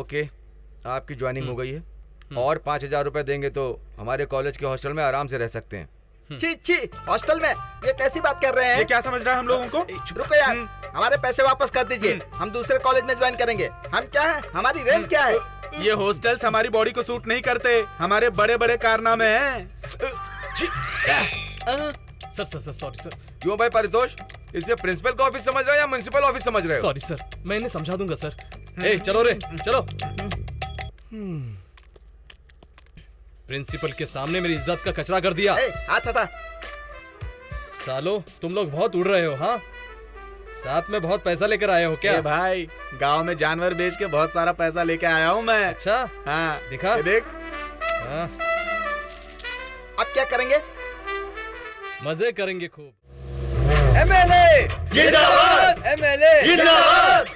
Okay, आपकी joining हो गई है और 5,000 रुपए देंगे तो हमारे कॉलेज के हॉस्टल में आराम से रह सकते हैं। छी छी, हॉस्टल में? ये कैसी बात कर रहे हैं? ये क्या समझ रहा है हम लोगों को? रुको यार, हमारे पैसे वापस कर दीजिए, हम दूसरे कॉलेज में ज्वाइन करेंगे। हम क्या है, हमारी रेंट क्या है? ये हॉस्टल्स हमारी बॉडी को सूट नहीं करते, हमारे बड़े बड़े कारनामे हैं। Sir sorry sir. क्यों भाई परितोष, इसे प्रिंसिपल का ऑफिस समझ रहे हो या म्युनिसिपल ऑफिस समझ रहे हो? सॉरी सर, मैं इन्हें समझा दूंगा सर। ए चलो रे चलो। प्रिंसिपल के सामने मेरी इज्जत का कचरा कर दिया। हाथ हटा। सालो तुम लोग बहुत उड़ रहे हो। हाँ, साथ में बहुत पैसा लेकर आए हो क्या? भाई गांव में जानवर बेच के बहुत सारा पैसा लेके आया हूँ मैं। अच्छा, हाँ दिखा। ये देख। हाँ, अब क्या करेंगे? मजे करेंगे खूब। एमएलए जिंदाबाद, एमएलए जिंदाबाद,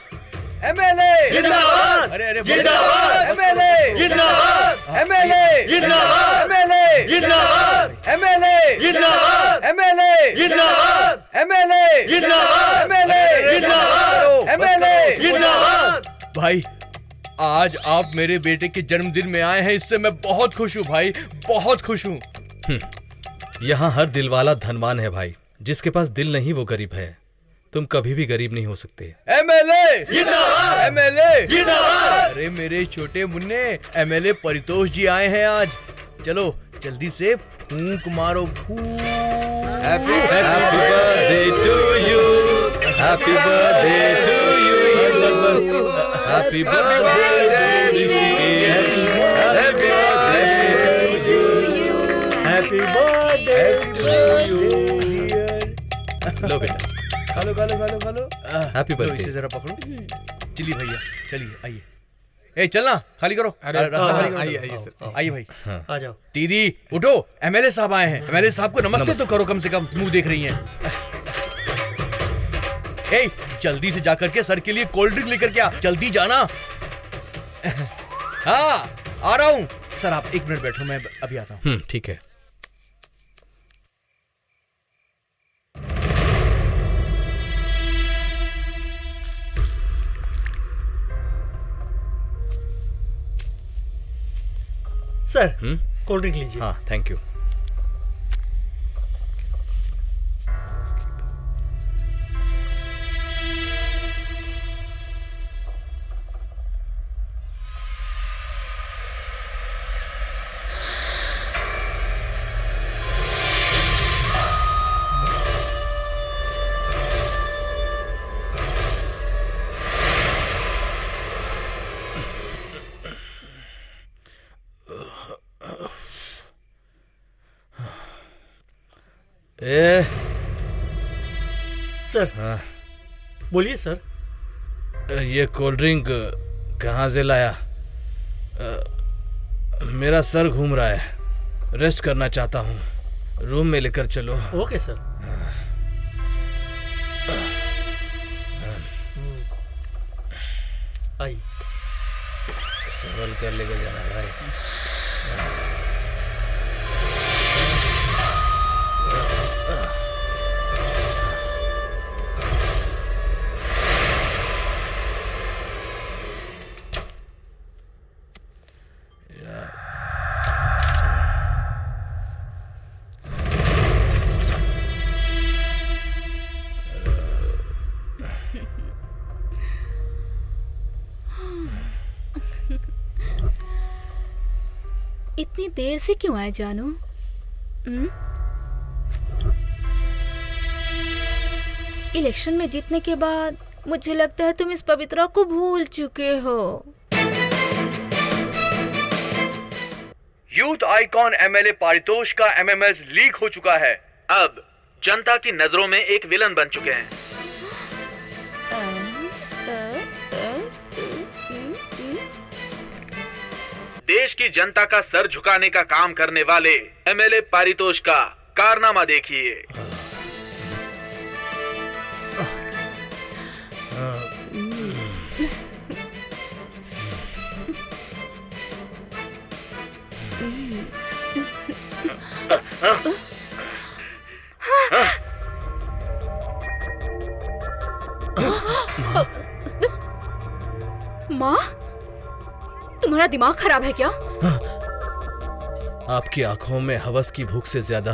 एमएलए जिंदाबाद, अरे जिंदाबाद, एमएलए जिंदाबाद, एमएलए जिंदाबाद, एमएलए जिंदाबाद, एमएलए जिंदाबाद, एमएलए जिंदाबाद, एमएलए जिंदाबाद, एमएलए जिंदाबाद, एमएलए जिंदाबाद। भाई आज आप मेरे बेटे के जन्मदिन में आए हैं, इससे मैं बहुत खुश हूँ भाई, बहुत खुश हूँ। यहाँ हर दिल वाला धनवान है भाई, जिसके पास दिल नहीं वो गरीब है। तुम कभी भी गरीब नहीं हो सकते। एमएलए जिंदाबाद, एमएलए जिंदाबाद। अरे मेरे छोटे मुन्ने, एमएलए परितोष जी आए हैं आज। चलो जल्दी से फूंक मारो, फूंक। Happy birthday to you, happy birthday to you, happy birthday to you, happy birthday to you, happy birthday to you. लो बेटा, खा लो खा लो खा लो खा लो। हैप्पी लो, बर्थडे। इसे जरा पकड़ो। चलिए भैया, चलिए आइए। ए चलना, खाली करो। रास्ता खाली करो। आइए आइए सर, आइए भाई। आ जाओ। दीदी उठो, एमएलए साहब आए हैं। एमएलए साहब को नमस्ते तो करो, कम से कम मुंह देख रही हैं। ए जल्दी से जाकर के सर के लिए कोल्ड ड्रिंक लेकर के आ, जल्दी जाना। हाँ आ रहा हूँ सर, आप 1 मिनट बैठो, मैं अभी आता हूँ। ठीक है। सर कोल्ड ड्रिंक लीजिए। हाँ थैंक यू। सर बोलिए सर। ये कोल्ड ड्रिंक कहाँ से लाया? मेरा सर घूम रहा है, रेस्ट करना चाहता हूँ, रूम में लेकर चलो। Okay sir. आइए। संभल कर लेकर जाना भाई। इतनी देर से क्यों आए जानू? इलेक्शन में जीतने के बाद मुझे लगता है तुम इस पवित्रा को भूल चुके हो। यूथ आइकॉन एमएलए पारितोष का एमएमएस लीक हो चुका है। अब जनता की नजरों में एक विलन बन चुके हैं। देश की जनता का सर झुकाने का काम करने वाले एमएलए पारितोष का कारनामा देखिए। माँ? तुम्हारा दिमाग खराब है क्या? आपकी आंखों में हवस की भूख से ज्यादा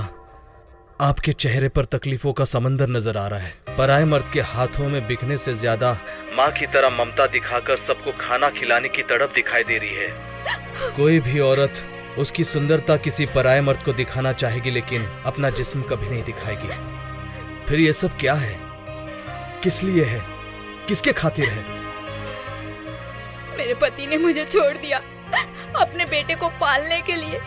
आपके चेहरे पर तकलीफों का समंदर नजर आ रहा है। पराये मर्द के हाथों में बिकने से ज्यादा माँ की तरह ममता दिखाकर सबको खाना खिलाने की तड़प दिखाई दे रही है। कोई भी औरत उसकी सुंदरता किसी पराये मर्द को दिखाना चाहेगी, लेकिन अपना जिस्म कभी नहीं दिखाएगी। फिर ये सब क्या है? किस लिए है? किसके खातिर है? मेरे पति ने मुझे छोड़ दिया अपने बेटे को पालने के लिए,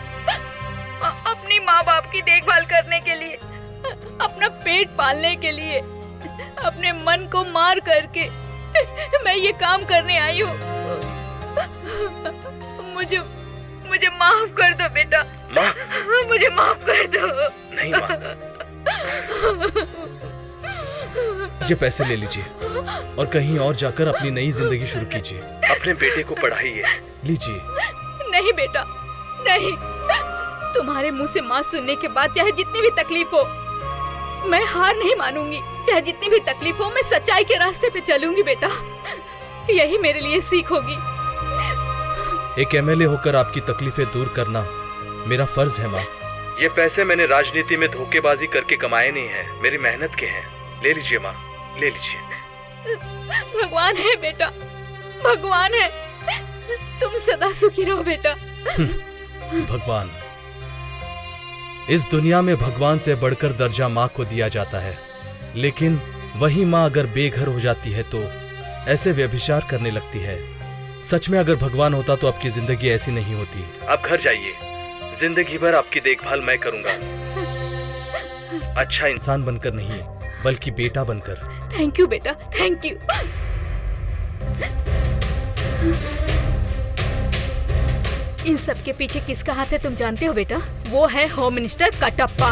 अपनी माँ बाप की देखभाल करने के लिए, अपना पेट पालने के लिए। अपने मन को मार करके मैं ये काम करने आई हूँ। मुझे माफ कर दो बेटा। माँ, मुझे माफ कर दो। नहीं माँ, ये पैसे ले लीजिए और कहीं और जाकर अपनी नई जिंदगी शुरू कीजिए। अपने बेटे को पढ़ाइए। लीजिए। नहीं बेटा, नहीं। तुम्हारे मुंह से माँ सुनने के बाद चाहे जितनी भी तकलीफ हो, मैं हार नहीं मानूंगी। चाहे जितनी भी तकलीफ हो, मैं सच्चाई के रास्ते पे चलूंगी बेटा। यही मेरे लिए सीख होगी। एक एमएलए होकर आपकी तकलीफें दूर करना मेरा फर्ज है माँ। ये पैसे मैंने राजनीति में धोखेबाजी करके कमाए नहीं हैं, मेरी मेहनत के हैं। ले लीजिए माँ, ले लीजिए। भगवान है बेटा, भगवान है। तुम सदा सुखी रहो बेटा। भगवान, इस दुनिया में भगवान से बढ़कर दर्जा माँ को दिया जाता है, लेकिन वही माँ अगर बेघर हो जाती है तो ऐसे व्यभिचार करने लगती है। सच में अगर भगवान होता तो आपकी जिंदगी ऐसी नहीं होती। आप घर जाइए, जिंदगी भर आपकी देखभाल मैं करूंगा। अच्छा इंसान बनकर नहीं, बल्कि बेटा बनकर। थैंक यू बेटा, थैंक यू। इन सब के पीछे किसका हाथ है तुम जानते हो बेटा? वो है होम मिनिस्टर कटप्पा।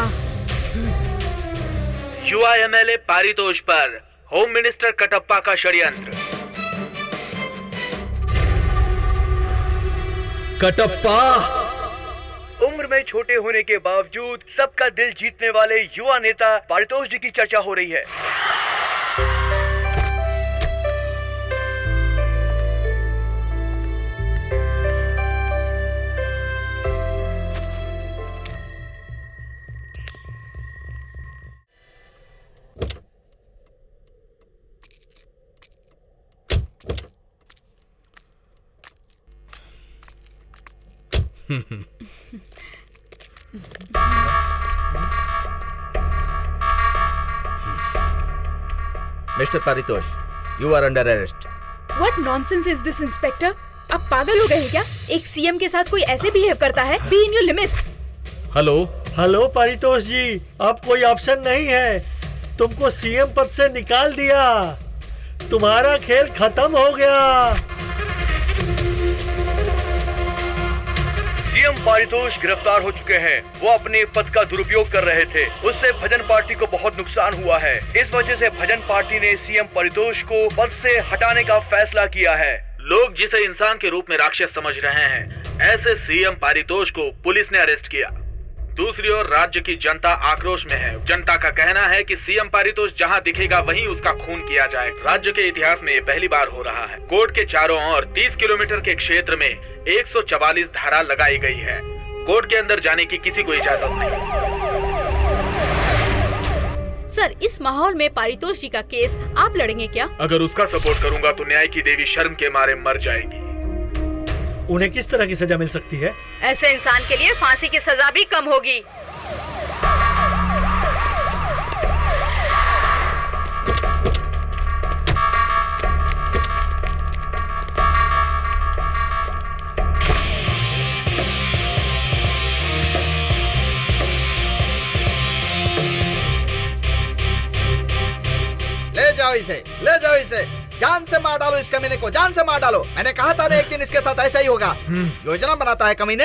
युवा एमएलए पारितोष पर होम मिनिस्टर कटप्पा का षड्यंत्र। कटप्पा, उम्र में छोटे होने के बावजूद सबका दिल जीतने वाले युवा नेता पारितोष जी की चर्चा हो रही है। Mister Paritosh, you are under arrest. What nonsense is this, inspector? आप पागल हो गए हैं क्या? एक सीएम के साथ कोई ऐसे बिहेव करता है? Be in your limits। Hello Paritosh ji, अब कोई ऑप्शन नहीं है। तुमको सीएम पद से निकाल दिया। तुम्हारा खेल खत्म हो गया। सीएम पारितोष गिरफ्तार हो चुके हैं। वो अपने पद का दुरुपयोग कर रहे थे, उससे भजन पार्टी को बहुत नुकसान हुआ है। इस वजह से भजन पार्टी ने सीएम पारितोष को पद से हटाने का फैसला किया है। लोग जिसे इंसान के रूप में राक्षस समझ रहे हैं, ऐसे सीएम पारितोष को पुलिस ने अरेस्ट किया। दूसरी ओर राज्य की जनता आक्रोश में है। जनता का कहना है कि सीएम पारितोष जहां दिखेगा वहीं उसका खून किया जाएगा। राज्य के इतिहास में ये पहली बार हो रहा है। कोर्ट के चारों ओर 30 किलोमीटर के क्षेत्र में 144 धारा लगाई गई है। कोर्ट के अंदर जाने की किसी को इजाजत नहीं। सर, इस माहौल में पारितोष जी का केस आप लड़ेंगे क्या? अगर उसका सपोर्ट करूंगा तो न्याय की देवी शर्म के मारे मर जाएगी। उन्हें किस तरह की सजा मिल सकती है? ऐसे इंसान के लिए फांसी की सजा भी कम होगी। ले जाओ इसे, जान से मार डालो इस कमीने को, जान से मार डालो। मैंने कहा था ना एक दिन इसके साथ ऐसा ही होगा। योजना बनाता है कमीने।